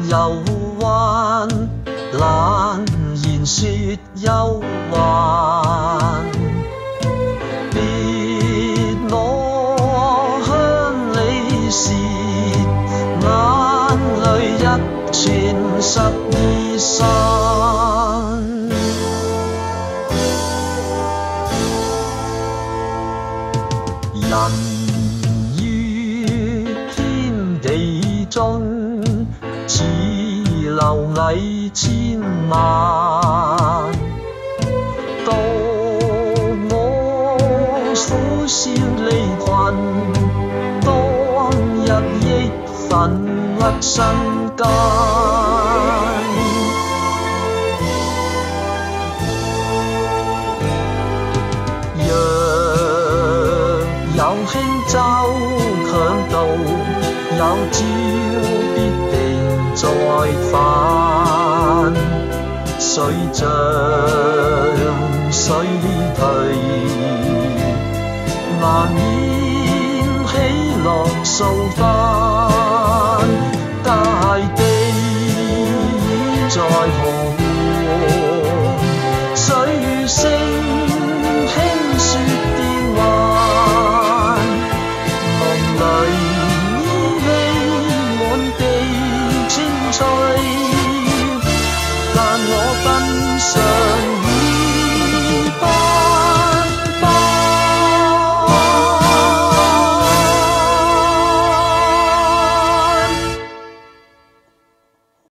憂患，懶言說憂患。別我鄉里事，眼淚一串12散。人於天地中，似螻蟻千萬。到我苦笑離群，當日亦焚鬱身間。有輕舟強渡，有朝必定再返。水漲水退，難免喜樂掃翻。大地已在洪湖，水聲輕說變幻。夢裏依稀滿地青翠，但我奔上